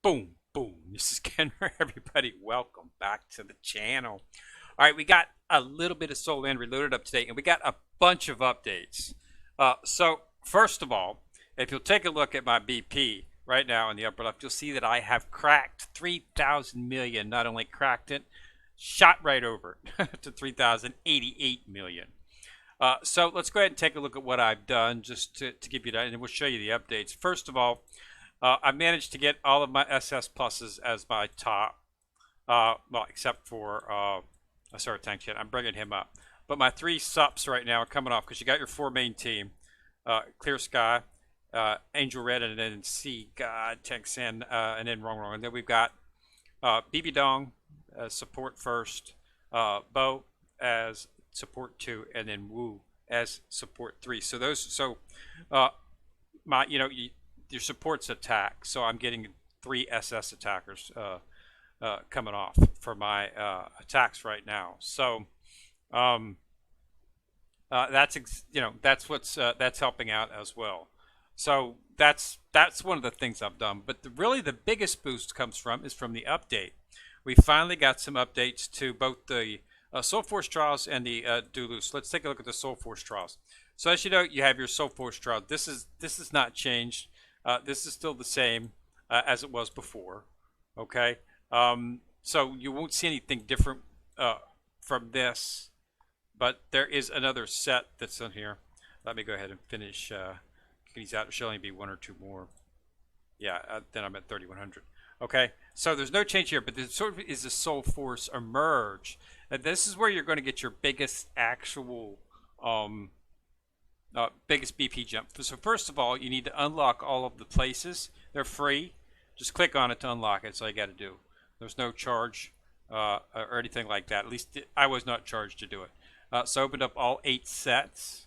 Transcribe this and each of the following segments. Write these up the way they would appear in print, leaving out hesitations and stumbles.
Boom, boom. This is Kenner. Everybody, welcome back to the channel. All right, we got a little bit of Soul End Reloaded up today, and we got a bunch of updates. So, first of all, if you'll take a look at my BP right now in the upper left, you'll see that I have cracked 3,000 million. Not only cracked it, shot right over it to 3,088 million. So let's go ahead and take a look at what I've done just to give you that, and we'll show you the updates. First of all, I managed to get all of my SS pluses as my top. Well, except for I started tank shit. I'm bringing him up. But my 3 sups right now are coming off because you got your 4 main team. Clear Sky, Angel Red, and then Sea God, Texan, and then Wrong. And then we've got BB Dong support first, Bo as support 2, and then Wu as support 3. So those, my, your support's attack. So I'm getting 3 SS attackers coming off for my attacks right now. So that's what's that's helping out as well. So that's one of the things I've done. But really the biggest boost comes from the update. We finally got some updates to both the Soulforce trials and the Douluo. So let's take a look at the Soulforce trials. So as you know, you have your Soulforce trial. This is not changed. This is still the same as it was before. Okay. So you won't see anything different from this, but there is another set that's in here. Let me go ahead and finish these out. It should only be 1 or 2 more. Yeah, then I'm at 3,100. Okay, so there's no change here, but there sort of is a Soulforce emerge. And this is where you're going to get your biggest actual, biggest BP jump. So first of all, you need to unlock all of the places. They're free. Just click on it to unlock it. That's all you got to do. There's no charge or anything like that. At least I was not charged to do it. So open up all 8 sets,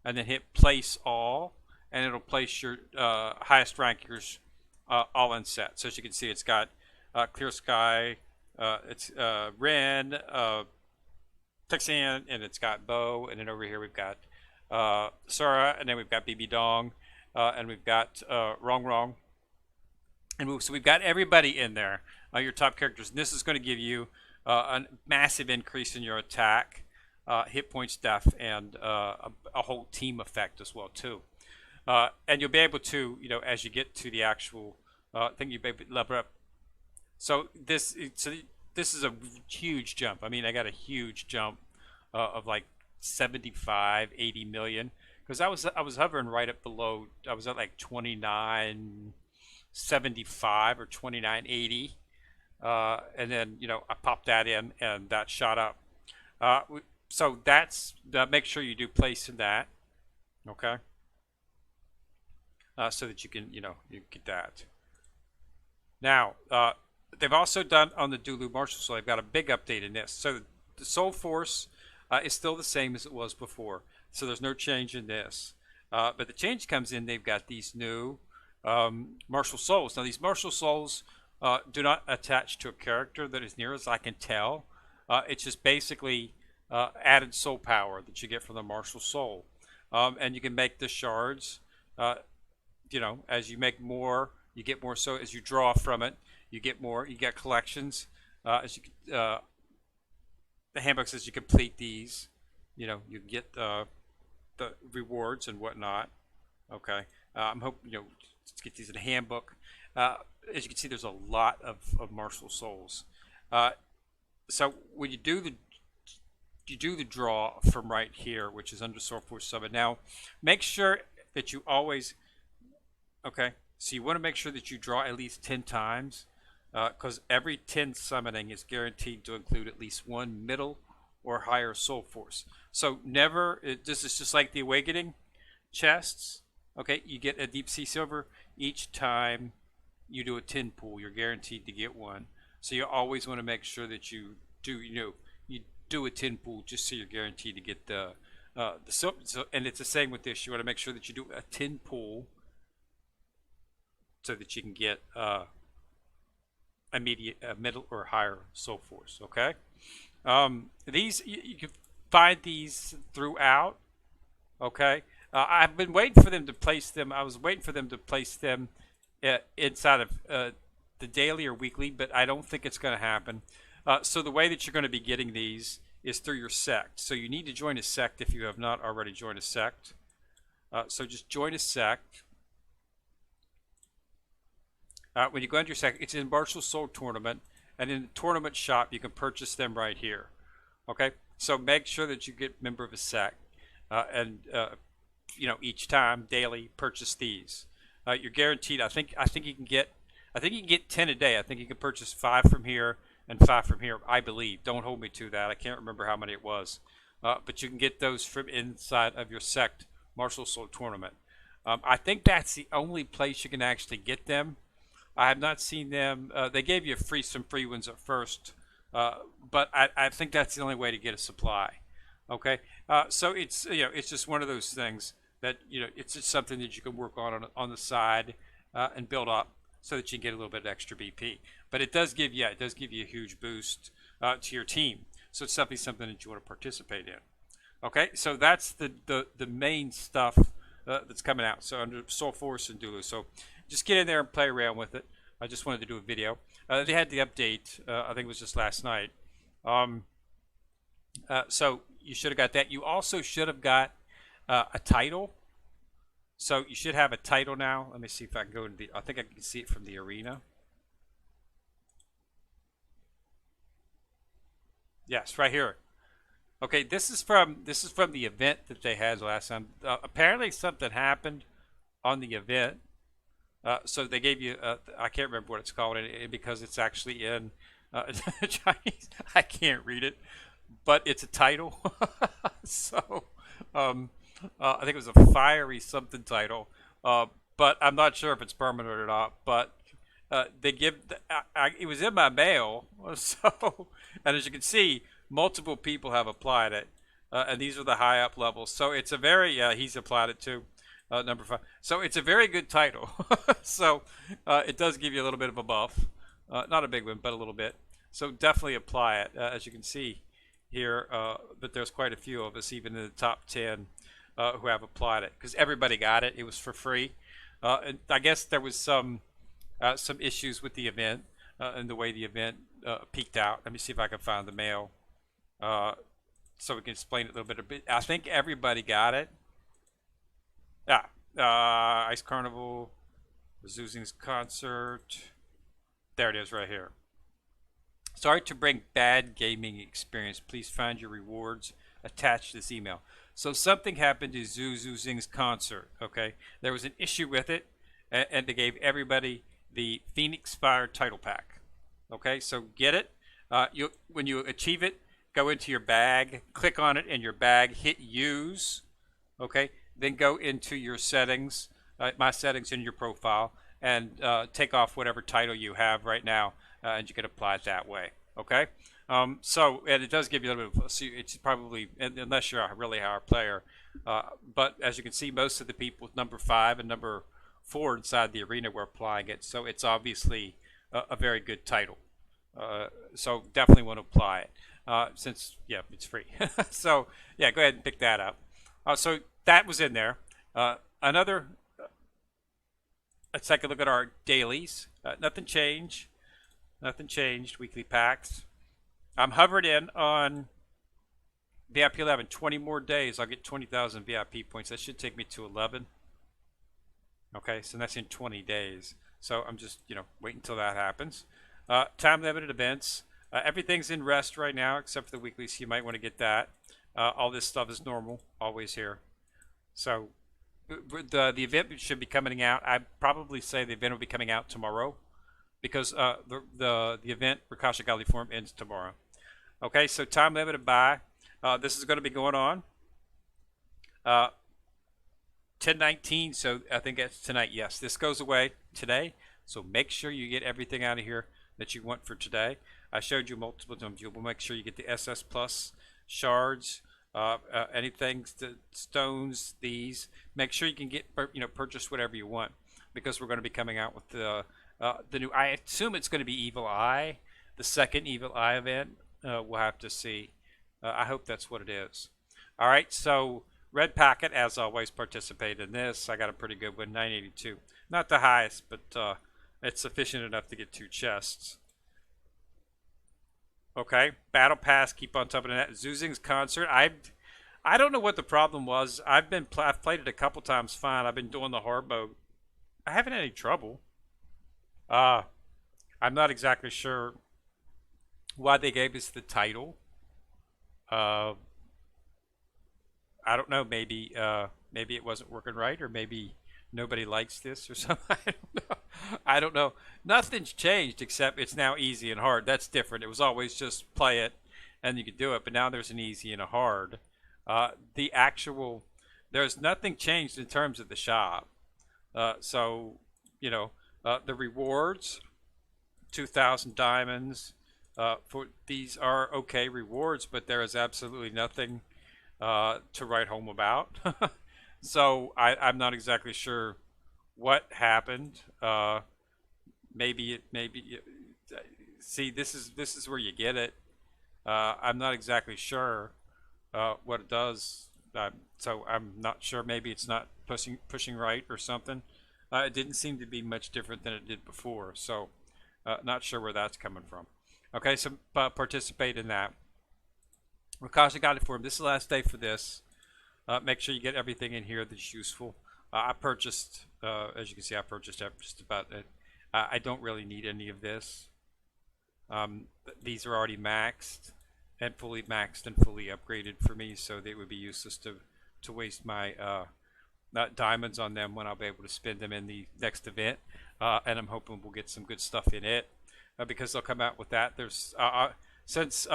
and then hit place all, and it'll place your highest rankers all in set. So as you can see, it's got Clear Sky, it's Ren, Texan, and it's got Bo, and then over here we've got Sora, and then we've got BB Dong, and we've got Wrong. And so we've got everybody in there, your top characters. And this is going to give you a massive increase in your attack, hit points, def, and a whole team effect as well too. And you'll be able to, as you get to the actual thing, you'll be able to level up. So this is a huge jump. I mean, I got a huge jump of like 75, 80 million, because I was hovering right up below. I was at like 29.75 or 29.80, and then I popped that in, and that shot up. So that's make sure you do place in that, okay? So that you can you get that. Now they've also done on the Douluo Marshall, so they've got a big update in this. So the Soulforce is still the same as it was before, so there's no change in this. But the change comes in, they've got these new Martial Souls. Now these Martial Souls do not attach to a character that is near as I can tell. It's just basically added soul power that you get from the Martial Soul. And you can make the shards, as you make more, you get more. So as you draw from it, you get more. You get collections. As you the handbook says, you complete these, you get the rewards and whatnot. Okay, I'm hoping let's get these in a handbook. As you can see, there's a lot of Martial Souls. So when you do the draw from right here, which is under Soulforce Summit. Now, make sure that you always, okay, so you want to make sure that you draw at least 10 times, because every 10 summoning is guaranteed to include at least 1 middle or higher Soulforce. So never, this is just like the Awakening chests. Okay, you get a Deep Sea Silver each time you do a 10 pull. You're guaranteed to get 1. So you always want to make sure that you do, you do a 10 pull just so you're guaranteed to get the silver. So, and it's the same with this. You want to make sure that you do a 10 pull so that you can get immediate, middle or higher Soulforce. Okay, these you can find these throughout. Okay. I've been waiting for them to place them. I was waiting for them to place them inside of the daily or weekly, but I don't think it's going to happen. So the way that you're going to be getting these is through your sect. So you need to join a sect if you have not already joined a sect. So just join a sect. When you go into your sect, it's in Martial Soul Tournament, and in the tournament shop, you can purchase them right here. Okay, so make sure that you get member of a sect, and each time daily purchase these. You're guaranteed. I think you can get 10 a day. I think you can purchase 5 from here and 5 from here. I believe. Don't hold me to that. I can't remember how many it was, but you can get those from inside of your sect Martial Soul Tournament. I think that's the only place you can actually get them. I have not seen them. They gave you some free ones at first, but I think that's the only way to get a supply. Okay, so it's just one of those things that it's just something that you can work on the side and build up so that you can get a little bit of extra BP. But it does give you a huge boost to your team. So it's definitely something that you want to participate in. Okay, so that's the main stuff that's coming out. So under Soulforce and Douluo. So just get in there and play around with it. I just wanted to do a video. They had the update. I think it was just last night. So you should have got that. You also should have got a title. So you should have a title now. Let me see if I can go into the. I think I can see it from the arena. Yes, right here. Okay, this is from the event that they had last time. Apparently, something happened on the event. So they gave you, I can't remember what it's called because it's actually in Chinese. I can't read it, but it's a title. So I think it was a fiery something title, but I'm not sure if it's permanent or not. But they give, it was in my mail. So, and as you can see, multiple people have applied it. And these are the high up levels. So it's a very, he's applied it too. Number 5. So it's a very good title. So it does give you a little bit of a buff. Not a big one, but a little bit. So definitely apply it. As you can see here, but there's quite a few of us, even in the top 10, who have applied it. Because everybody got it. It was for free. And I guess there was some issues with the event and the way the event peaked out. Let me see if I can find the mail. So we can explain it a little bit. I think everybody got it. Yeah, Ice Carnival, Zuzing's concert. There it is right here. Sorry to bring bad gaming experience. Please find your rewards attached to this email. So something happened to Zuzing's concert, okay? There was an issue with it, and they gave everybody the Phoenix Fire title pack. Okay, so get it. When you achieve it, go into your bag, click on it in your bag, hit use, okay? Then go into your settings, my settings in your profile, and take off whatever title you have right now, and you can apply it that way. Okay. So and it does give you a little bit of. So it's probably unless you're a really high player, but as you can see, most of the people with number 5 and number 4 inside the arena were applying it. So it's obviously a very good title. So definitely want to apply it since it's free. So yeah, go ahead and pick that up. So that was in there. Let's take a look at our dailies. Nothing changed. Nothing changed. Weekly packs. I'm hovered in on VIP 11. 20 more days. I'll get 20,000 VIP points. That should take me to 11. Okay, so that's in 20 days. So I'm just, waiting until that happens. Time limited events. Everything's in rest right now except for the weekly, so you might want to get that. All this stuff is normal, always here. So the event should be coming out. I'd probably say the event will be coming out tomorrow because the event Rakasha Godly Form ends tomorrow. Okay, so time limited buy. This is going to be going on 10/19, so I think that's tonight. Yes, this goes away today, so make sure you get everything out of here that you want for today. I showed you multiple times. You'll make sure you get the SS Plus shards, anything, the stones, these. Make sure you can get, purchase whatever you want because we're going to be coming out with the new. I assume it's going to be Evil Eye, the second Evil Eye event. We'll have to see. I hope that's what it is. All right, so Red Packet, as always, participate in this. I got a pretty good one, 982. Not the highest, but It's sufficient enough to get 2 chests. Okay, battle pass. Keep on top of that. Zuzing's concert. I don't know what the problem was. I've played it a couple times. Fine. I've been doing the hard mode. I haven't had any trouble. Uh, I'm not exactly sure why they gave us the title. Uh, I don't know. Maybe it wasn't working right, or maybe nobody likes this or something. I don't know. I don't know. Nothing's changed except it's now easy and hard. That's different. It was always just play it and you could do it, but now there's an easy and a hard. The actual there's nothing changed in terms of the shop. So you know the rewards, 2,000 diamonds. For these are okay rewards, but there is absolutely nothing to write home about. So I'm not exactly sure what happened. Maybe see, this is where you get it. I'm not exactly sure what it does. So I'm not sure. Maybe it's not pushing right or something. It didn't seem to be much different than it did before. So not sure where that's coming from. Okay, so participate in that. Rakasha got it for him. This is the last day for this. Make sure you get everything in here that's useful. I purchased, as you can see, I purchased just about it. I don't really need any of this. These are already maxed and fully upgraded for me, so they would be useless to waste my diamonds on them when I'll be able to spend them in the next event. And I'm hoping we'll get some good stuff in it because they'll come out with that. There's since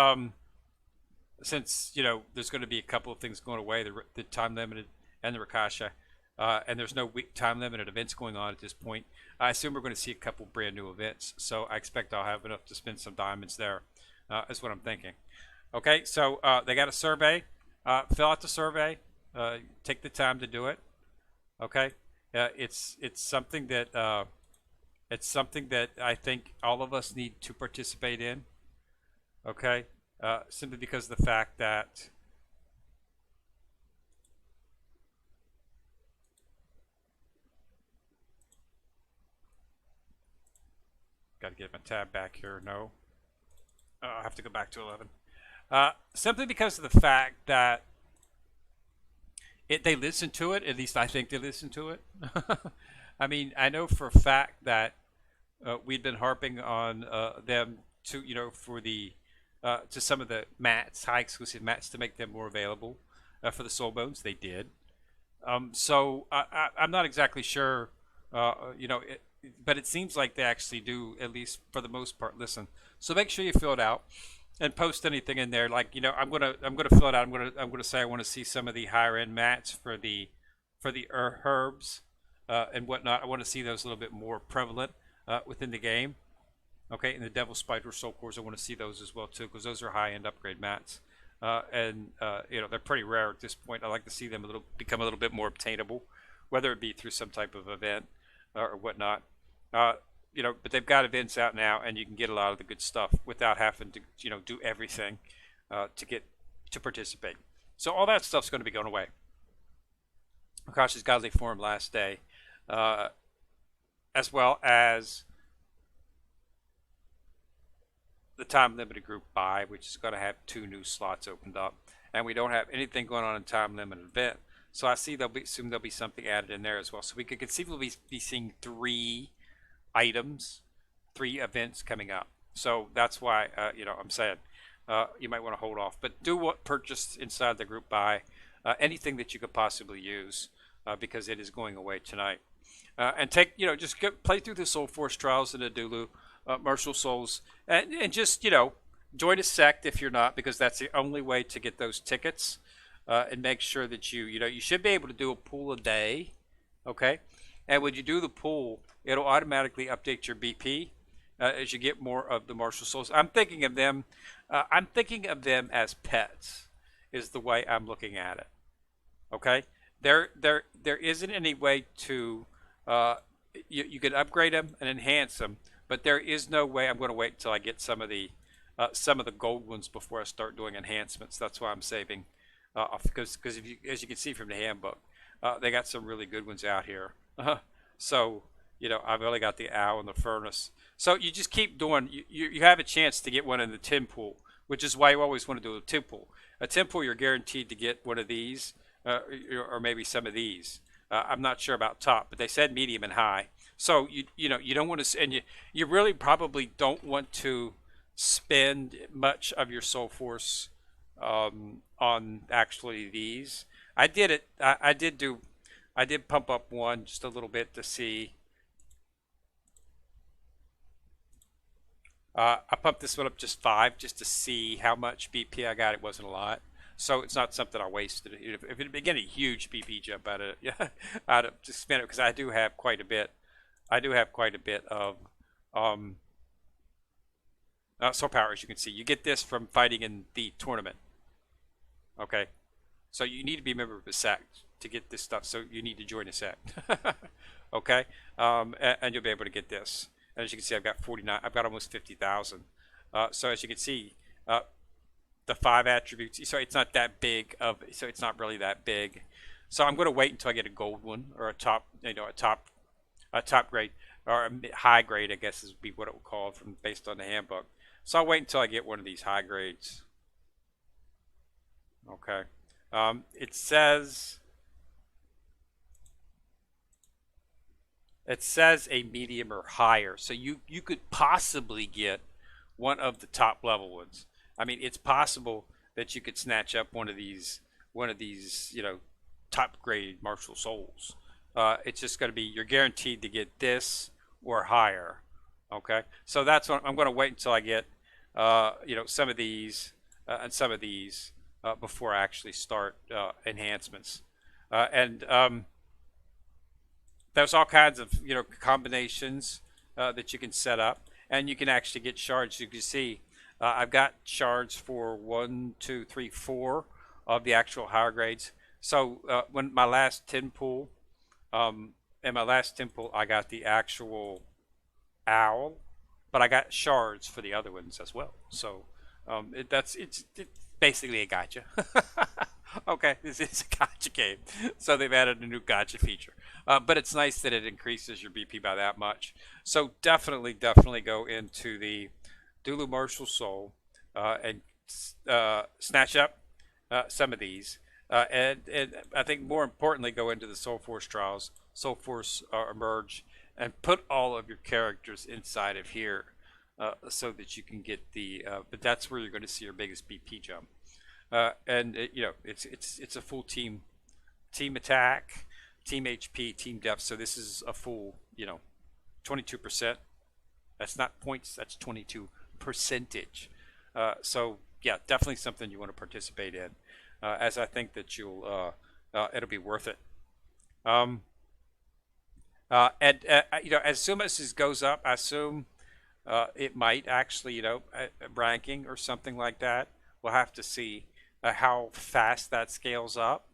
there's going to be a couple of things going away, the time limited and the Rakasha, and there's no time limited events going on at this point. I assume we're going to see a couple brand new events, so I expect I'll have enough to spend some diamonds there. Is what I'm thinking. Okay, so they got a survey. Fill out the survey. Take the time to do it. Okay, it's something that I think all of us need to participate in. Okay. Simply because of the fact that got to get my tab back here. No, I'll have to go back to 11. Simply because of the fact that they listen to it. At least I think they listen to it. I mean, I know for a fact that we'd been harping on them to for the to some of the mats, high exclusive mats, to make them more available for the soul bones. They did. So I'm not exactly sure, but it seems like they actually do, at least for the most part, listen. So make sure you fill it out and post anything in there. Like I'm gonna fill it out. I'm gonna say I want to see some of the higher end mats for the herbs and whatnot. I want to see those a little bit more prevalent within the game. Okay, and the Devil Spider Soul Cores, I want to see those as well too, because those are high-end upgrade mats, and they're pretty rare at this point. I like to see them become a little bit more obtainable, whether it be through some type of event or whatnot. But they've got events out now, and you can get a lot of the good stuff without having to do everything to participate. So all that stuff's going to be going away. Akasha's Godly Form last day, as well as the time limited group buy, which is going to have 2 new slots opened up, and we don't have anything going on in time limited event. So I see assume there'll be something added in there as well. So we could conceivably be seeing 3 items, 3 events coming up. So that's why I'm saying you might want to hold off, but do what purchased inside the group buy, anything that you could possibly use, because it is going away tonight. And take just play through the Soulforce trials in the Douluo. Martial Souls, and just join a sect if you're not, because that's the only way to get those tickets, and make sure that you should be able to do a pool a day, okay? And when you do the pool, it'll automatically update your BP as you get more of the Martial Souls. I'm thinking of them as pets, is the way I'm looking at it. Okay, there isn't any way to you can upgrade them and enhance them. But there is no way. I'm going to wait until I get some of the gold ones before I start doing enhancements. That's why I'm saving, because as you can see from the handbook, they got some really good ones out here. So I've only got the owl and the furnace. So you just keep doing. You have a chance to get one in the tin pool, which is why you always want to do a tin pool. A tin pool, you're guaranteed to get one of these, or maybe some of these. I'm not sure about top, but they said medium and high. So you don't want to, and you really probably don't want to spend much of your soul force on actually these. I did it. I did do. I did pump up one just a little bit to see. I pumped this one up just 5 just to see how much BP I got. It wasn't a lot. So it's not something I wasted. If it had been a huge BP jump out of it, yeah, I'd have just spent it because I do have quite a bit. I do have quite a bit of um, soul power, as you can see. You get this from fighting in the tournament. Okay, so you need to be a member of the sect to get this stuff. So you need to join the sect. Okay, and you'll be able to get this. And as you can see, I've got 49. I've got almost 50,000. So as you can see, the 5 attributes. So it's not that big of. So it's not really that big. So I'm going to wait until I get a gold one or a top, a top grade or a high grade, I guess is be what it would call from based on the handbook. So I'll wait until I get one of these high grades. Okay. It says a medium or higher, so you could possibly get one of the top level ones. I mean, it's possible that you could snatch up one of these top grade martial souls. It's just going to be you're guaranteed to get this or higher. Okay, so that's what I'm going to wait until I get some of these and some of these before I actually start enhancements. And There's all kinds of combinations that you can set up, and you can actually get shards. You can see I've got shards for 1, 2, 3, 4 of the actual higher grades. So when my last 10 pool, in my last 10 pool, I got the actual owl, but I got shards for the other ones as well. So it's basically a gotcha. Okay, this is a gotcha game. So they've added a new gotcha feature. But it's nice that it increases your BP by that much. So definitely go into the Douluo Martial Soul and snatch up some of these. And I think more importantly, go into the Soulforce trials, Soulforce Emerge, and put all of your characters inside of here so that you can get the. But that's where you're going to see your biggest BP jump. It's a full team attack, team HP, team depth. So this is a full 22%. That's not points. That's 22 percentage. So yeah, definitely something you want to participate in, as I think that it'll be worth it. As soon as this goes up, I assume it might actually ranking or something like that. We'll have to see how fast that scales up.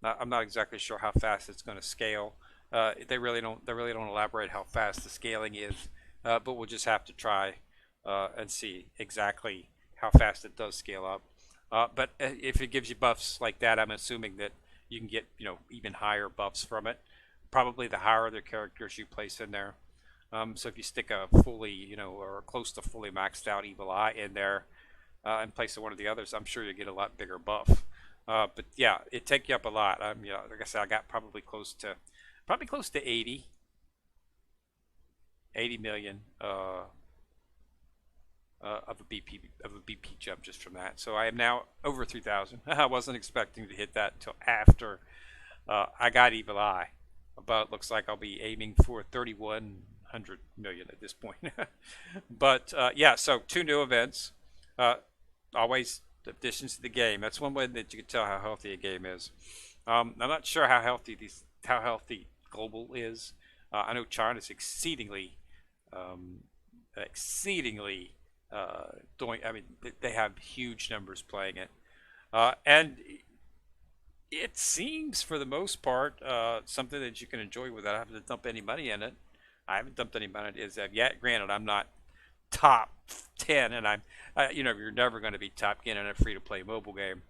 I'm not exactly sure how fast it's going to scale. They really don't elaborate how fast the scaling is, but we'll just have to try and see exactly how fast it does scale up. But if it gives you buffs like that, I'm assuming that you can get even higher buffs from it. Probably the higher the characters you place in there. So if you stick a fully or close to fully maxed out Evil Eye in there in place of one of the others, I'm sure you get a lot bigger buff. But yeah, it take you up a lot. Like I said, I got probably close to 80 million of a BP jump just from that. So I am now over 3,000. I wasn't expecting to hit that until after I got Evil Eye, but it looks like I'll be aiming for 3,100 million at this point. But yeah, so 2 new events. Always additions to the game. That's one way that you can tell how healthy a game is. I'm not sure how healthy global is. I know China's exceedingly doing. I mean, they have huge numbers playing it, and it seems for the most part something that you can enjoy without having to dump any money in it. I haven't dumped any money in it yet. Granted, I'm not top 10, and you're never going to be top 10 in a free-to-play mobile game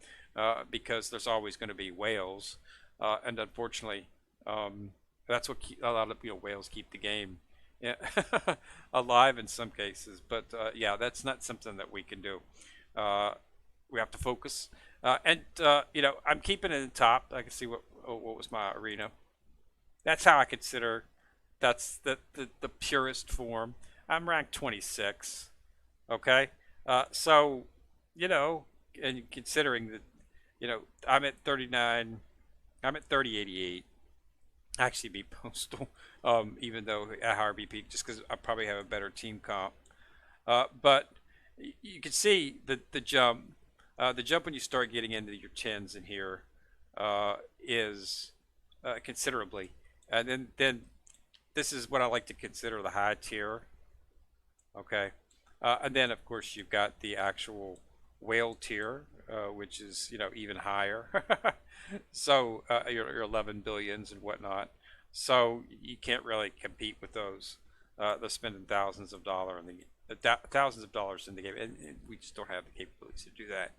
because there's always going to be whales, and unfortunately, That's what a lot of whales keep the game, yeah, alive in some cases. But yeah, that's not something that we can do. Uh, we have to focus. And I'm keeping it in top. I can see what was my arena. That's how I consider. That's the purest form. I'm ranked 26. Okay, so you know, and considering that, I'm at 39. I'm at 3088. Actually, be postal. Even though at higher BP, just because I probably have a better team comp. But you can see the jump. The jump when you start getting into your tens in here is considerably, and then this is what I like to consider the high tier. Okay, and then of course you've got the actual whale tier, which is even higher. So your 11 billions and whatnot. So you can't really compete with those. They're spending thousands of dollars in the game, and we just don't have the capabilities to do that.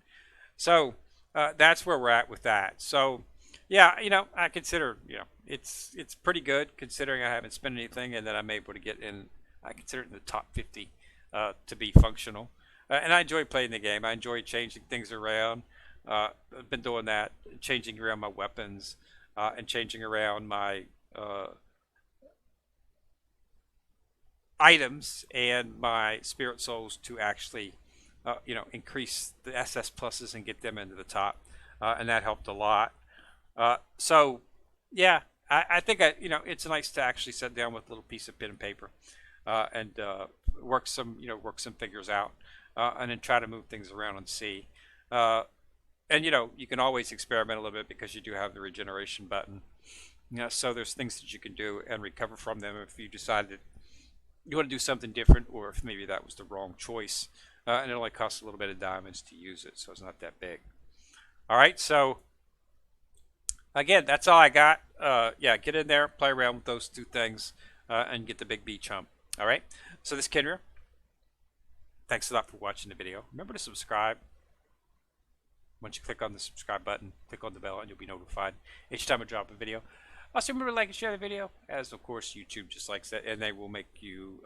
So that's where we're at with that. So yeah, I consider it's pretty good considering I haven't spent anything, and then I'm able to get in. I consider it in the top 50 to be functional, and I enjoy playing the game. I enjoy changing things around. I've been doing that, changing around my weapons, and changing around my items and my spirit souls to actually increase the SS pluses and get them into the top, and that helped a lot. So, yeah, I think it's nice to actually sit down with a little piece of pen and paper, and work some figures out, and then try to move things around and see. And you can always experiment a little bit because you do have the regeneration button. So there's things that you can do and recover from them if you decide that you want to do something different, or if maybe that was the wrong choice. And it only costs a little bit of diamonds to use it, so it's not that big. All right, so again, that's all I got. Yeah, get in there, play around with those two things, and get the big B chump. All right, so this is Kenrir. Thanks a lot for watching the video. Remember to subscribe. Once you click on the subscribe button, click on the bell, and you'll be notified each time I drop a video. Also, remember to like and share the video, as of course YouTube just likes that, and they will make you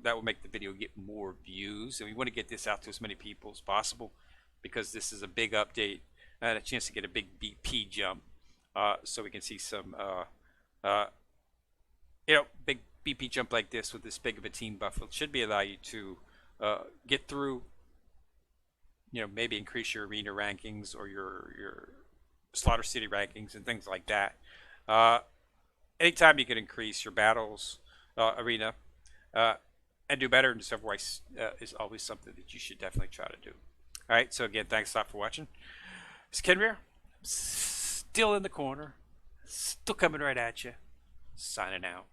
that will make the video get more views. And we want to get this out to as many people as possible, because this is a big update and a chance to get a big BP jump, so we can see some big BP jump like this with this big of a team buff. It should be allow you to get through. Maybe increase your arena rankings or your slaughter city rankings and things like that. Anytime you can increase your battles arena and do better in several ways is always something that you should definitely try to do. All right, so again, thanks a lot for watching. It's Kenrir, still in the corner, still coming right at you, signing out.